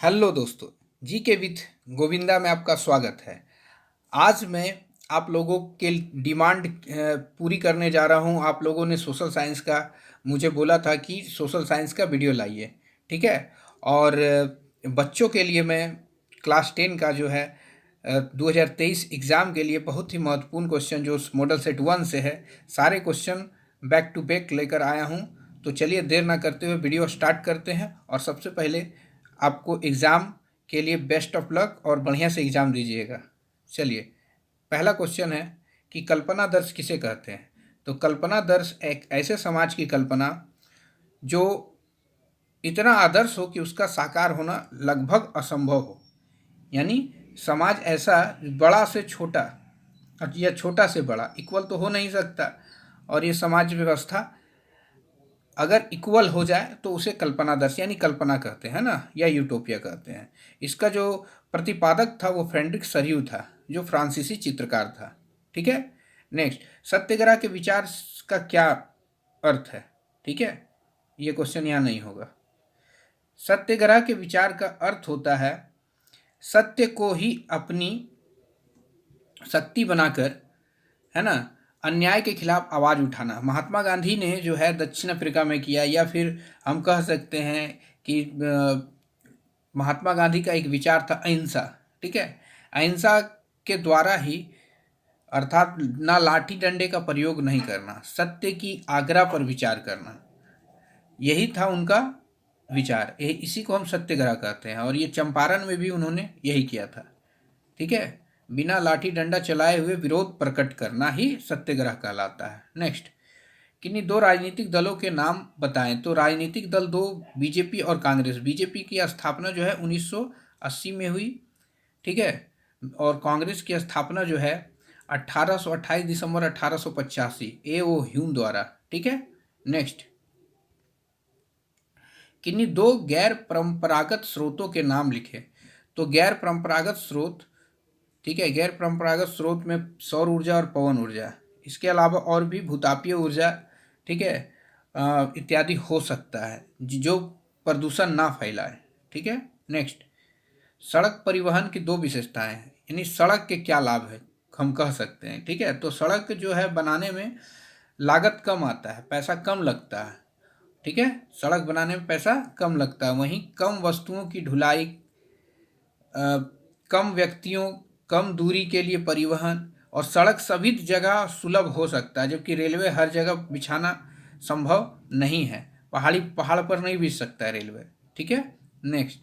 Hello दोस्तों, जी के with Govinda में आपका स्वागत है। आज मैं आप लोगों के डिमांड पूरी करने जा रहा हूं। आप लोगों ने सोशल साइंस का मुझे बोला था कि सोशल साइंस का वीडियो लाइए, ठीक है। और बच्चों के लिए मैं क्लास 10 का जो है 2023 एग्ज़ाम के लिए बहुत ही महत्वपूर्ण क्वेश्चन जो मॉडल सेट 1 से है, सारे क्वेश्चन बैक टू बैक लेकर आया हूं। तो चलिए देर ना करते हुए वीडियो स्टार्ट करते हैं। और सबसे पहले आपको एग्ज़ाम के लिए बेस्ट ऑफ लक और बढ़िया से एग्ज़ाम दीजिएगा। चलिए, पहला क्वेश्चन है कि कल्पना दर्श किसे कहते हैं। तो कल्पना दर्श एक ऐसे समाज की कल्पना जो इतना आदर्श हो कि उसका साकार होना लगभग असंभव हो। यानी समाज ऐसा बड़ा से छोटा या छोटा से बड़ा इक्वल तो हो नहीं सकता, और ये समाज व्यवस्था अगर इक्वल हो जाए तो उसे कल्पनादर्श यानी कल्पना कहते हैं ना, या यूटोपिया कहते हैं। इसका जो प्रतिपादक था वो फ्रेडरिक सरियू था, जो फ्रांसीसी चित्रकार था, ठीक है। नेक्स्ट, सत्याग्रह के विचार का क्या अर्थ है, ठीक है। ये क्वेश्चन यहाँ नहीं होगा। सत्याग्रह के विचार का अर्थ होता है सत्य को ही अपनी शक्ति बनाकर, है ना, अन्याय के खिलाफ आवाज़ उठाना। महात्मा गांधी ने जो है दक्षिण अफ्रीका में किया, या फिर हम कह सकते हैं कि महात्मा गांधी का एक विचार था अहिंसा, ठीक है। अहिंसा के द्वारा ही, अर्थात ना लाठी डंडे का प्रयोग नहीं करना, सत्य की आग्रह पर विचार करना, यही था उनका विचार। इसी को हम सत्याग्रह कहते हैं। और ये चंपारण में भी उन्होंने यही किया था, ठीक है। बिना लाठी डंडा चलाए हुए विरोध प्रकट करना ही सत्याग्रह कहलाता है। नेक्स्ट, किन्हीं दो राजनीतिक दलों के नाम बताएं। तो राजनीतिक दल दो, बीजेपी और कांग्रेस। बीजेपी की स्थापना जो है 1980 में हुई, ठीक है। और कांग्रेस की स्थापना जो है 28 दिसंबर 1885 A.O. ह्यूम द्वारा, ठीक है। नेक्स्ट, किन्हीं दो गैर परंपरागत स्रोतों के नाम लिखे। तो गैर परंपरागत स्रोत, ठीक है, गैर परंपरागत स्रोत में सौर ऊर्जा और पवन ऊर्जा, इसके अलावा और भी भूतापीय ऊर्जा, ठीक है, इत्यादि हो सकता है जो प्रदूषण ना फैलाए, ठीक है। नेक्स्ट, सड़क परिवहन की दो विशेषताएं हैं, यानी सड़क के क्या लाभ है हम कह सकते हैं, ठीक है। तो सड़क जो है बनाने में लागत कम आता है, पैसा कम लगता है, ठीक है। सड़क बनाने में पैसा कम लगता है, वहीं कम वस्तुओं की ढुलाई, कम व्यक्तियों, कम दूरी के लिए परिवहन, और सड़क सभी जगह सुलभ हो सकता है, जबकि रेलवे हर जगह बिछाना संभव नहीं है। पहाड़ पर नहीं बिछ सकता है रेलवे, ठीक है। नेक्स्ट,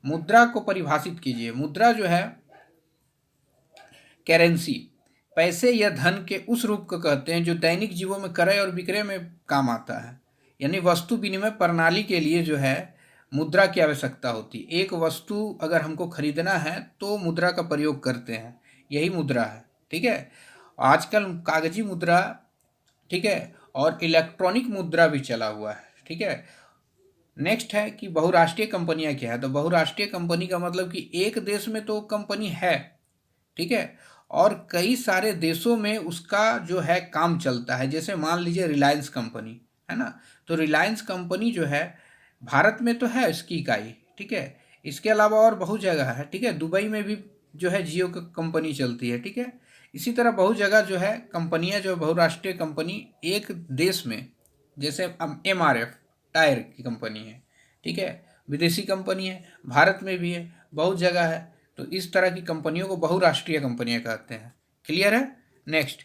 मुद्रा को परिभाषित कीजिए। मुद्रा जो है करेंसी, पैसे या धन के उस रूप को कहते हैं जो दैनिक जीवन में क्रय और विक्रय में काम आता है। यानी वस्तु विनिमय प्रणाली के लिए जो है मुद्रा की आवश्यकता होती है। एक वस्तु अगर हमको खरीदना है तो मुद्रा का प्रयोग करते हैं, यही मुद्रा है, ठीक है। आजकल कागजी मुद्रा, ठीक है, और इलेक्ट्रॉनिक मुद्रा भी चला हुआ है, ठीक है। नेक्स्ट है कि बहुराष्ट्रीय कंपनियां क्या है। तो बहुराष्ट्रीय कंपनी का मतलब कि एक देश में तो कंपनी है, ठीक है, और कई सारे देशों में उसका जो है काम चलता है। जैसे मान लीजिए रिलायंस कंपनी है ना, तो रिलायंस कंपनी जो है भारत में तो है इसकी इकाई, ठीक है। इसके अलावा और बहुत जगह है, ठीक है। दुबई में भी जो है जियो की कंपनी चलती है, ठीक है। इसी तरह बहुत जगह जो है कंपनियां, जो बहुराष्ट्रीय कंपनी एक देश में, जैसे MRF टायर की कंपनी है, ठीक है, विदेशी कंपनी है, भारत में भी है, बहुत जगह है। तो इस तरह की कंपनियों को बहुराष्ट्रीय कंपनियां कहते हैं। क्लियर है। नेक्स्ट,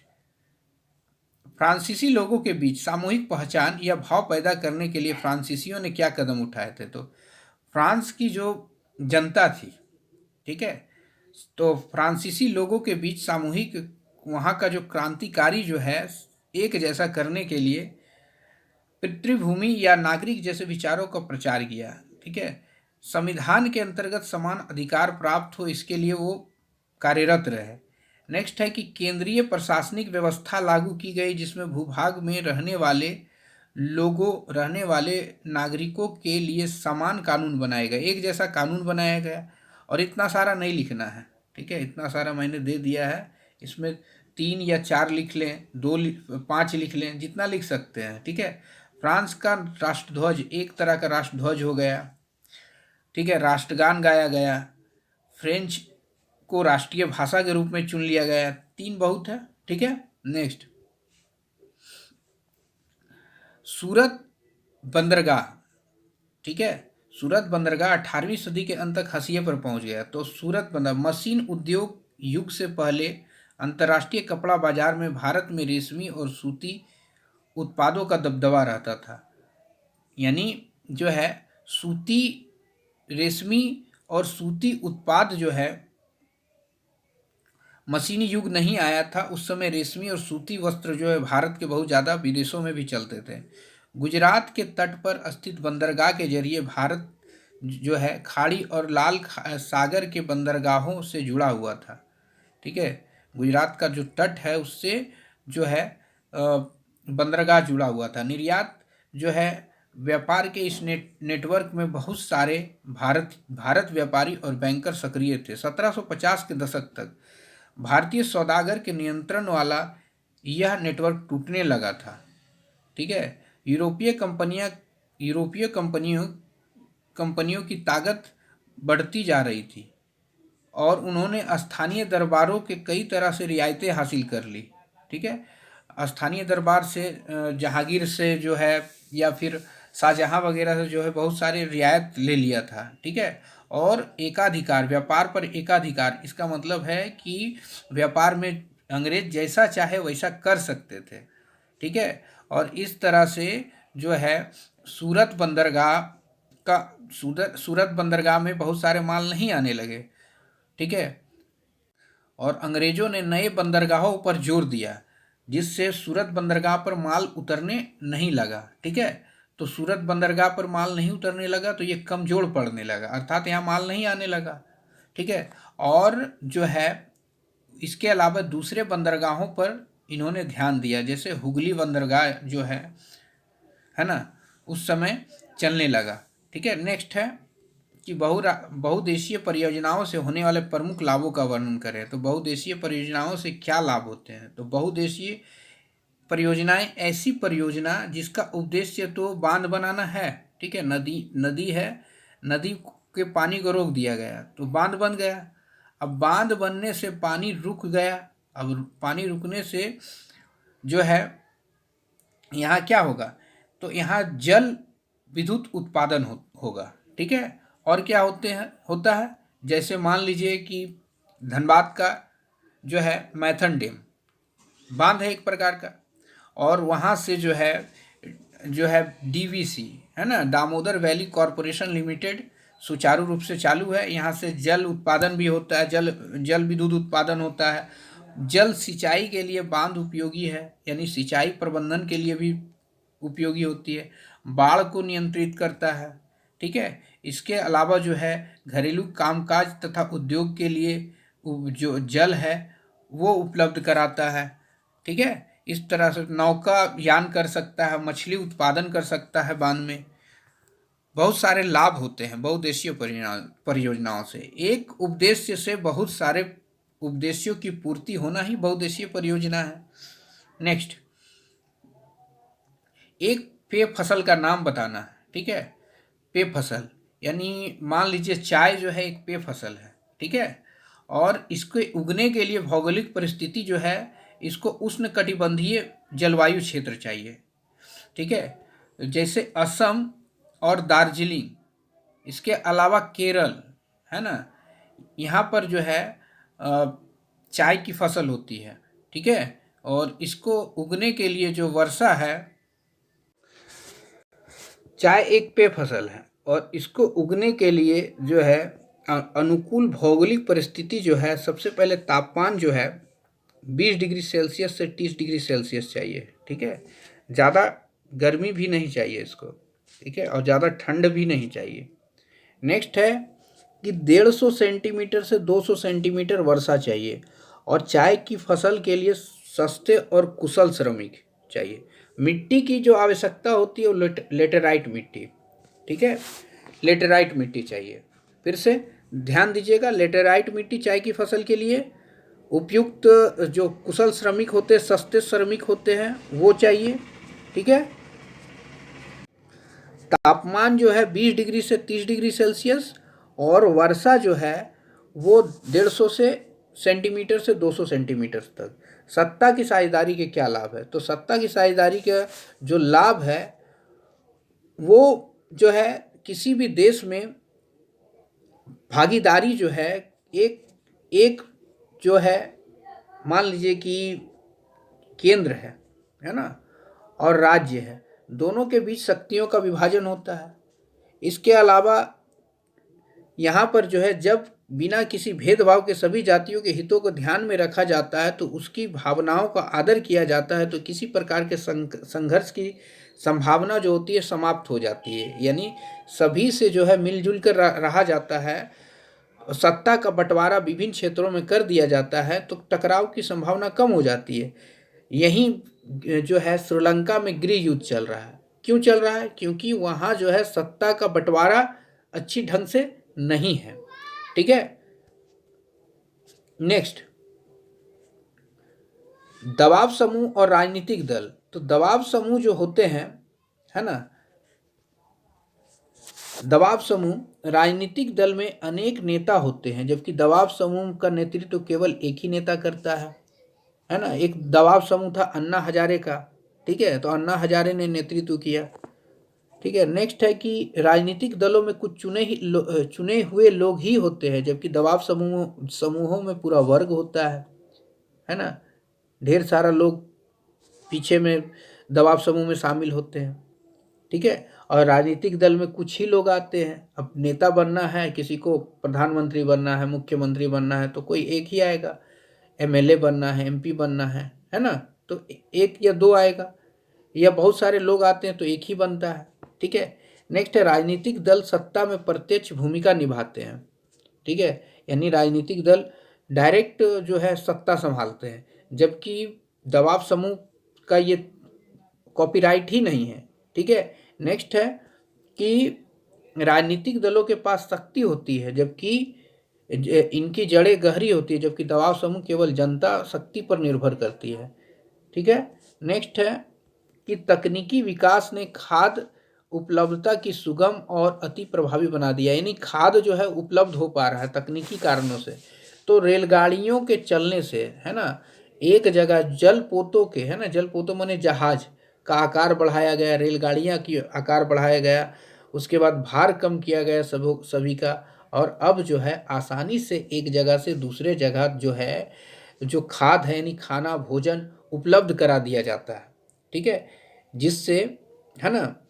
फ्रांसीसी लोगों के बीच सामूहिक पहचान या भाव पैदा करने के लिए फ्रांसीसियों ने क्या कदम उठाए थे। तो फ्रांस की जो जनता थी, ठीक है, तो फ्रांसीसी लोगों के बीच सामूहिक, वहाँ का जो क्रांतिकारी जो है एक जैसा करने के लिए पितृभूमि या नागरिक जैसे विचारों का प्रचार किया, ठीक है। संविधान के अंतर्गत समान अधिकार प्राप्त हो, इसके लिए वो कार्यरत रहे। नेक्स्ट है कि केंद्रीय प्रशासनिक व्यवस्था लागू की गई, जिसमें भूभाग में रहने वाले नागरिकों के लिए समान कानून बनाए गए, एक जैसा कानून बनाया गया। और इतना सारा नहीं लिखना है, ठीक है, इतना सारा मैंने दे दिया है। इसमें 3 या 4 लिख लें, 5 लिख लें, जितना लिख सकते हैं, ठीक है। फ्रांस का राष्ट्रध्वज एक तरह का राष्ट्रध्वज हो गया, ठीक है, राष्ट्रगान गाया गया, फ्रेंच को राष्ट्रीय भाषा के रूप में चुन लिया गया। 3 बहुत है, ठीक है। नेक्स्ट, सूरत बंदरगाह, ठीक है, सूरत बंदरगाह 18वीं सदी के अंत तक हाशिए पर पहुंच गया। तो सूरत बंदर मशीन उद्योग युग से पहले अंतर्राष्ट्रीय कपड़ा बाजार में भारत में रेशमी और सूती उत्पादों का दबदबा रहता था। यानी जो है सूती, रेशमी और सूती उत्पाद जो है, मशीनी युग नहीं आया था उस समय, रेशमी और सूती वस्त्र जो है भारत के बहुत ज़्यादा विदेशों में भी चलते थे। गुजरात के तट पर स्थित बंदरगाह के जरिए भारत जो है खाड़ी और लाल सागर के बंदरगाहों से जुड़ा हुआ था, ठीक है। गुजरात का जो तट है उससे जो है बंदरगाह जुड़ा हुआ था। निर्यात जो है व्यापार के इस नेटवर्क में बहुत सारे भारत व्यापारी और बैंकर सक्रिय थे। 1750 के दशक तक भारतीय सौदागर के नियंत्रण वाला यह नेटवर्क टूटने लगा था, ठीक है। यूरोपीय कंपनियों की ताकत बढ़ती जा रही थी और उन्होंने स्थानीय दरबारों के कई तरह से रियायतें हासिल कर ली, ठीक है। स्थानीय दरबार से, जहांगीर से जो है या फिर शाहजहां वगैरह से जो है बहुत सारे रियायत ले लिया था, ठीक है। और एकाधिकार, व्यापार पर एकाधिकार, इसका मतलब है कि व्यापार में अंग्रेज जैसा चाहे वैसा कर सकते थे, ठीक है। और इस तरह से जो है सूरत बंदरगाह में बहुत सारे माल नहीं आने लगे, ठीक है। और अंग्रेजों ने नए बंदरगाहों पर जोर दिया जिससे सूरत बंदरगाह पर माल उतरने नहीं लगा, ठीक है। तो सूरत बंदरगाह पर माल नहीं उतरने लगा तो ये कमजोर पड़ने लगा, अर्थात यहाँ माल नहीं आने लगा, ठीक है। और जो है इसके अलावा दूसरे बंदरगाहों पर इन्होंने ध्यान दिया, जैसे हुगली बंदरगाह जो है ना, उस समय चलने लगा, ठीक है। नेक्स्ट है कि बहुदेशीय परियोजनाओं से होने वाले प्रमुख लाभों का वर्णन करें। तो बहुदेशीय परियोजनाओं से क्या लाभ होते हैं? तो बहुदेशीय परियोजनाएं ऐसी परियोजना जिसका उद्देश्य तो बांध बनाना है, ठीक है। नदी है, नदी के पानी को रोक दिया गया तो बांध बन गया। अब बांध बनने से पानी रुक गया, अब पानी रुकने से जो है यहाँ क्या होगा, तो यहाँ जल विद्युत उत्पादन होगा, ठीक है। और क्या होता है, जैसे मान लीजिए कि धनबाद का जो है मैथन डैम बांध है एक प्रकार का, और वहाँ से जो है डीवीसी है ना, दामोदर वैली कॉरपोरेशन लिमिटेड सुचारू रूप से चालू है। यहाँ से जल उत्पादन भी होता है, जल विद्युत उत्पादन होता है। जल सिंचाई के लिए बांध उपयोगी है, यानी सिंचाई प्रबंधन के लिए भी उपयोगी होती है। बाढ़ को नियंत्रित करता है, ठीक है। इसके अलावा जो है घरेलू कामकाज तथा उद्योग के लिए जो जल है वो उपलब्ध कराता है, ठीक है। इस तरह से नौका यान कर सकता है, मछली उत्पादन कर सकता है बांध में। बहुत सारे लाभ होते हैं बहुउद्देशीय परियोजनाओं से। एक उद्देश्य से बहुत सारे उद्देश्यों की पूर्ति होना ही बहुउद्देशीय परियोजना है। नेक्स्ट, एक पेय फसल का नाम बताना है, ठीक है। पेय फसल यानी मान लीजिए चाय जो है एक पेय फसल है, ठीक है। और इसके उगने के लिए भौगोलिक परिस्थिति जो है, इसको उष्णकटिबंधीय जलवायु क्षेत्र चाहिए, ठीक है। जैसे असम और दार्जिलिंग, इसके अलावा केरल है ना, यहाँ पर जो है चाय की फसल होती है, ठीक है। और इसको उगने के लिए जो वर्षा है, चाय एक पेय फसल है और इसको उगने के लिए जो है अनुकूल भौगोलिक परिस्थिति जो है, सबसे पहले तापमान जो है 20 डिग्री सेल्सियस से 30 डिग्री सेल्सियस चाहिए, ठीक है। ज़्यादा गर्मी भी नहीं चाहिए इसको, ठीक है, और ज़्यादा ठंड भी नहीं चाहिए। नेक्स्ट है कि 150 सेंटीमीटर से 200 सेंटीमीटर वर्षा चाहिए और चाय की फसल के लिए सस्ते और कुशल श्रमिक चाहिए। मिट्टी की जो आवश्यकता होती है वो लेटेराइट मिट्टी, ठीक है, लेटेराइट मिट्टी चाहिए। फिर से ध्यान दीजिएगा, लेटेराइट मिट्टी चाय की फसल के लिए उपयुक्त, जो कुशल श्रमिक होते हैं, सस्ते श्रमिक होते हैं, वो चाहिए, ठीक है। तापमान जो है 20 डिग्री से 30 डिग्री सेल्सियस और वर्षा जो है वो 150 से सेंटीमीटर से 200 सेंटीमीटर तक। सत्ता की साझेदारी के क्या लाभ है? तो सत्ता की साझेदारी का जो लाभ है वो जो है किसी भी देश में भागीदारी जो है एक एक जो है, मान लीजिए कि केंद्र है ना, और राज्य है, दोनों के बीच शक्तियों का विभाजन होता है। इसके अलावा यहाँ पर जो है जब बिना किसी भेदभाव के सभी जातियों के हितों को ध्यान में रखा जाता है तो उसकी भावनाओं का आदर किया जाता है, तो किसी प्रकार के संघर्ष की संभावना जो होती है समाप्त हो जाती है। यानी सभी से जो है मिलजुल कर रहा जाता है, सत्ता का बंटवारा विभिन्न क्षेत्रों में कर दिया जाता है, तो टकराव की संभावना कम हो जाती है। यहीं जो है श्रीलंका में गृह युद्ध चल रहा है। क्यों चल रहा है? क्योंकि वहाँ जो है सत्ता का बंटवारा अच्छी ढंग से नहीं है। ठीक है, नेक्स्ट, दबाव समूह और राजनीतिक दल। तो दबाव समूह जो होते हैं, है ना, दबाव समूह, राजनीतिक दल में अनेक नेता होते हैं, जबकि दबाव समूह का नेतृत्व केवल एक ही नेता करता है ना। एक दबाव समूह था अन्ना हजारे का, ठीक है, तो अन्ना हजारे ने नेतृत्व किया। ठीक है, नेक्स्ट है कि राजनीतिक दलों में कुछ चुने हुए लोग ही होते हैं, जबकि दबाव समूहों में पूरा वर्ग होता है ना। ढेर सारा लोग पीछे में दबाव समूह में शामिल होते हैं। ठीक है, और राजनीतिक दल में कुछ ही लोग आते हैं। अब नेता बनना है, किसी को प्रधानमंत्री बनना है, मुख्यमंत्री बनना है, तो कोई एक ही आएगा। एमएलए बनना है, एमपी बनना है ना, तो एक या दो आएगा, या बहुत सारे लोग आते हैं तो एक ही बनता है। ठीक है, नेक्स्ट है राजनीतिक दल सत्ता में प्रत्यक्ष भूमिका निभाते हैं। ठीक है, यानी राजनीतिक दल डायरेक्ट जो है सत्ता संभालते हैं, जबकि दबाव समूह का ये कॉपीराइट ही नहीं है। ठीक है, नेक्स्ट है कि राजनीतिक दलों के पास शक्ति होती है, जबकि इनकी जड़ें गहरी होती है, जबकि दबाव समूह केवल जनता शक्ति पर निर्भर करती है। ठीक है, नेक्स्ट है कि तकनीकी विकास ने खाद्य उपलब्धता की सुगम और अति प्रभावी बना दिया। यानी खाद्य जो है उपलब्ध हो पा रहा है तकनीकी कारणों से। तो रेलगाड़ियों के चलने से, है ना, एक जगह जलपोतों के, है ना, जलपोतों माने जहाज का आकार बढ़ाया गया, रेलगाड़ियाँ की आकार बढ़ाया गया, उसके बाद भार कम किया गया सभी का, और अब जो है आसानी से एक जगह से दूसरे जगह जो है जो खाद्य है यानी खाना भोजन उपलब्ध करा दिया जाता है। ठीक है, जिससे, है ना,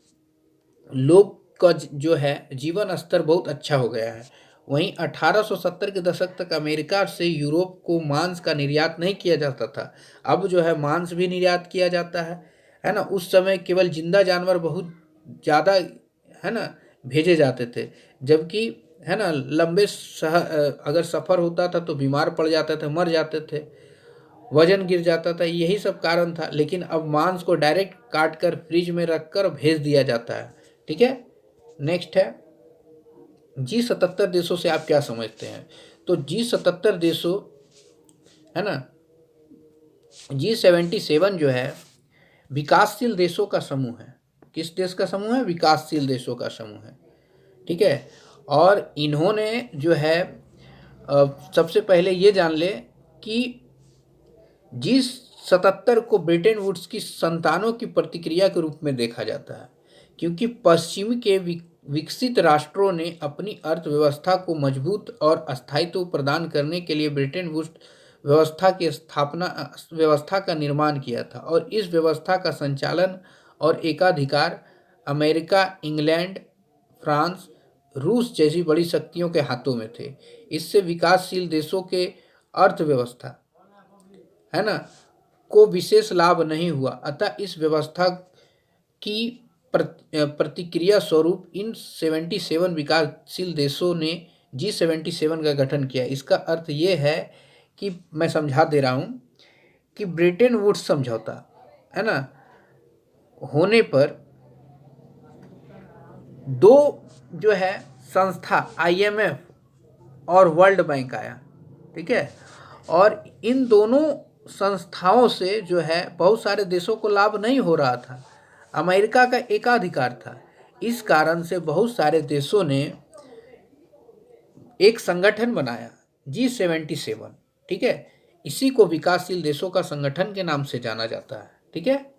लोग का जो है जीवन स्तर बहुत अच्छा हो गया है। वहीं 1870 के दशक तक अमेरिका से यूरोप को मांस का निर्यात नहीं किया जाता था, अब जो है मांस भी निर्यात किया जाता है ना। उस समय केवल जिंदा जानवर बहुत ज़्यादा, है ना, भेजे जाते थे, जबकि, है ना, लंबे अगर सफ़र होता था तो बीमार पड़ जाते थे, मर जाते थे, वजन गिर जाता था, यही सब कारण था। लेकिन अब मांस को डायरेक्ट काट कर फ्रिज में रख कर भेज दिया जाता है। ठीक है, नेक्स्ट है G77 देशों से आप क्या समझते हैं? तो G77 देशों, है ना, G77 जो है विकासशील देशों का समूह है। किस देश का समूह है? विकासशील देशों का समूह है। ठीक है, और इन्होंने जो है सबसे पहले ये जान ले कि G77 को ब्रेटन वुड्स की संतानों की प्रतिक्रिया के रूप में देखा जाता है, क्योंकि पश्चिमी के विकसित राष्ट्रों ने अपनी अर्थव्यवस्था को मजबूत और स्थायित्व प्रदान करने के लिए ब्रेटन वुड्स व्यवस्था का निर्माण किया था, और इस व्यवस्था का संचालन और एकाधिकार अमेरिका, इंग्लैंड, फ्रांस, रूस जैसी बड़ी शक्तियों के हाथों में थे। इससे विकासशील देशों के अर्थव्यवस्था, है ना, को विशेष लाभ नहीं हुआ। अतः इस व्यवस्था की प्रतिक्रिया स्वरूप इन 77 विकासशील देशों ने G77 का गठन किया। इसका अर्थ ये है कि मैं समझा दे रहा हूँ कि ब्रेटन वुड्स समझौता, है ना, होने पर दो जो है संस्था IMF और वर्ल्ड बैंक आया। ठीक है, और इन दोनों संस्थाओं से जो है बहुत सारे देशों को लाभ नहीं हो रहा था, अमेरिका का एकाधिकार था। इस कारण से बहुत सारे देशों ने एक संगठन बनाया G77, ठीक है। इसी को विकासशील देशों का संगठन के नाम से जाना जाता है, ठीक है।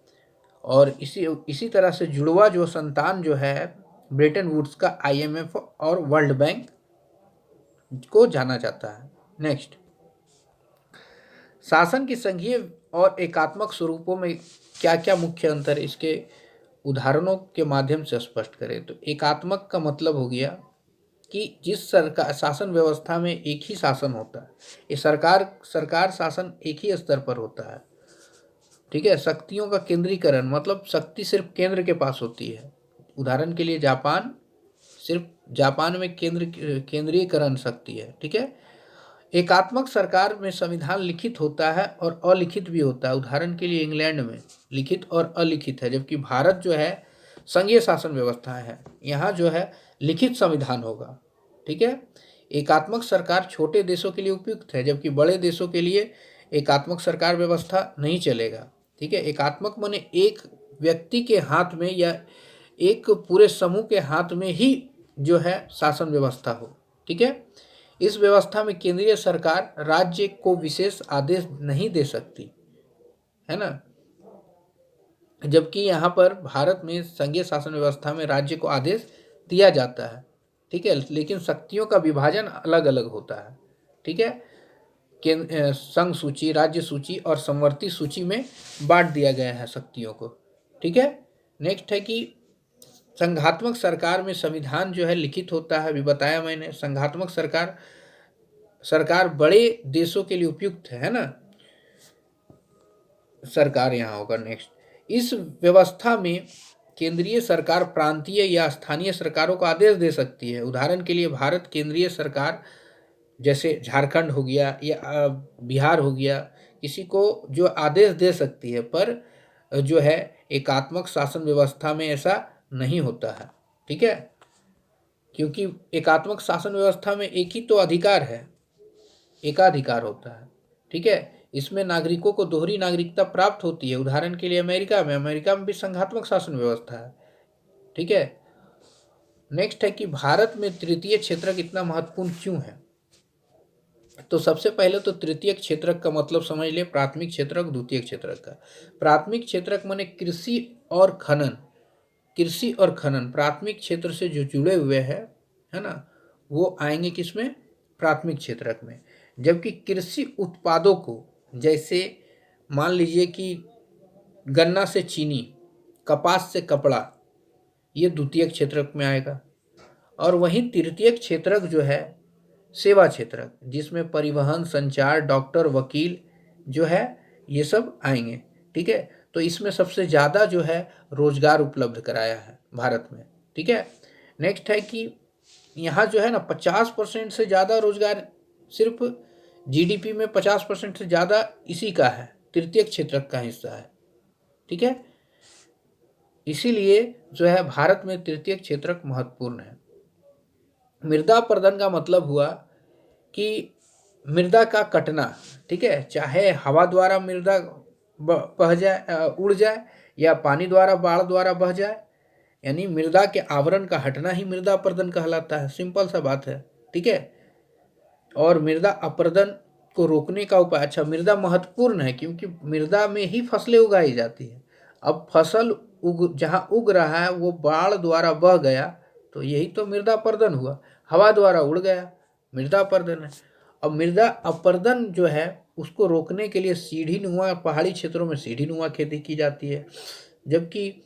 और इसी तरह से जुड़वा जो संतान जो है ब्रेटन वुड्स का IMF और वर्ल्ड बैंक को जाना जाता है। नेक्स्ट, शासन की संघीय और एकात्मक स्वरूपों में क्या क्या मुख्य अंतर है, इसके उदाहरणों के माध्यम से स्पष्ट करें। तो एकात्मक का मतलब हो गया कि जिस सरकार शासन व्यवस्था में एक ही शासन होता है, ये सरकार शासन एक ही स्तर पर होता है, ठीक है। शक्तियों का केंद्रीकरण मतलब शक्ति सिर्फ केंद्र के पास होती है। उदाहरण के लिए जापान में केंद्रीयकरण शक्ति है, ठीक है। एकात्मक सरकार में संविधान लिखित होता है और अलिखित भी होता है। उदाहरण के लिए इंग्लैंड में लिखित और अलिखित है, जबकि भारत जो है संघीय शासन व्यवस्था है, यहाँ जो है लिखित संविधान होगा, ठीक है। एकात्मक सरकार छोटे देशों के लिए उपयुक्त है, जबकि बड़े देशों के लिए एकात्मक सरकार व्यवस्था नहीं चलेगा, ठीक है। एकात्मक माने एक व्यक्ति के हाथ में या एक पूरे समूह के हाथ में ही जो है शासन व्यवस्था हो, ठीक है। इस व्यवस्था में केंद्रीय सरकार राज्य को विशेष आदेश नहीं दे सकती, है ना। जबकि यहाँ पर भारत में संघीय शासन व्यवस्था में राज्य को आदेश दिया जाता है, ठीक है, लेकिन शक्तियों का विभाजन अलग अलग होता है, ठीक है। संघ सूची, राज्य सूची और समवर्ती सूची में बांट दिया गया है शक्तियों को, ठीक है। नेक्स्ट है कि संघात्मक सरकार में संविधान जो है लिखित होता है, अभी बताया मैंने। संघात्मक सरकार बड़े देशों के लिए उपयुक्त है ना, सरकार यहाँ होगा। नेक्स्ट, इस व्यवस्था में केंद्रीय सरकार प्रांतीय या स्थानीय सरकारों को आदेश दे सकती है। उदाहरण के लिए भारत केंद्रीय सरकार जैसे झारखंड हो गया या बिहार हो गया, किसी को जो आदेश दे सकती है, पर जो है एकात्मक शासन व्यवस्था में ऐसा नहीं होता है, ठीक है। क्योंकि एकात्मक शासन व्यवस्था में एक ही तो अधिकार है, एकाधिकार होता है, ठीक है। इसमें नागरिकों को दोहरी नागरिकता प्राप्त होती है। उदाहरण के लिए अमेरिका में भी संघात्मक शासन व्यवस्था है, ठीक है। नेक्स्ट है कि भारत में तृतीय क्षेत्रक इतना महत्वपूर्ण क्यों है। तो सबसे पहले तो तृतीय क्षेत्रक का मतलब समझ लिए, प्राथमिक क्षेत्रक, द्वितीय क्षेत्रक का। प्राथमिक क्षेत्रक माने कृषि और खनन प्राथमिक क्षेत्र से जो जुड़े हुए हैं, है ना, वो आएंगे किसमें, प्राथमिक क्षेत्रक में। जबकि कृषि उत्पादों को, जैसे मान लीजिए कि गन्ना से चीनी, कपास से कपड़ा, ये द्वितीय क्षेत्रक में आएगा। और वहीं तृतीय क्षेत्रक जो है सेवा क्षेत्रक, जिसमें परिवहन, संचार, डॉक्टर, वकील जो है ये सब आएंगे, ठीक है। तो इसमें सबसे ज़्यादा जो है रोजगार उपलब्ध कराया है भारत में, ठीक है। नेक्स्ट है कि यहाँ जो है ना 50% से ज़्यादा रोजगार, सिर्फ GDP में 50% से ज़्यादा इसी का है, तृतीय क्षेत्रक का हिस्सा है, ठीक है। इसीलिए जो है भारत में तृतीय क्षेत्रक महत्वपूर्ण है। मृदा अपरदन का मतलब हुआ कि मृदा का कटना, ठीक है, चाहे हवा द्वारा मृदा बह जाए, उड़ जाए, या पानी द्वारा, बाढ़ द्वारा बह जाए, यानी मृदा के आवरण का हटना ही मृदा अपरदन कहलाता है। सिंपल सा बात है, ठीक है। और मृदा अपरदन को रोकने का उपाय, अच्छा, मृदा महत्वपूर्ण है क्योंकि मृदा में ही फसलें उगाई जाती है। अब फसल जहाँ उग रहा है वो बाढ़ द्वारा बह गया तो यही तो मृदा अपरदन हुआ। हवा द्वारा उड़ गया, मृदा अपरदन है। अब मृदा अपरदन जो है उसको रोकने के लिए सीढ़ी नुमा, पहाड़ी क्षेत्रों में सीढ़ी नुमा खेती की जाती है, जबकि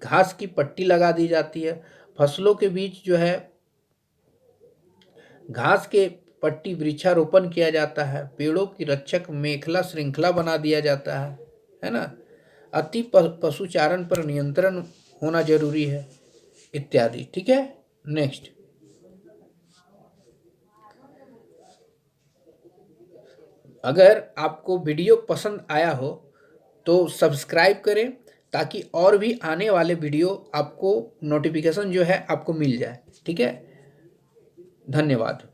घास की पट्टी लगा दी जाती है। फसलों के बीच जो है घास के पट्टी वृक्षारोपण किया जाता है। पेड़ों की रक्षक मेखला श्रृंखला बना दिया जाता है ना। अति पशुचारण पर नियंत्रण होना जरूरी है, इत्यादि, ठीक है। नेक्स्ट, अगर आपको वीडियो पसंद आया हो तो सब्सक्राइब करें, ताकि और भी आने वाले वीडियो आपको नोटिफिकेशन जो है आपको मिल जाए, ठीक है। धन्यवाद।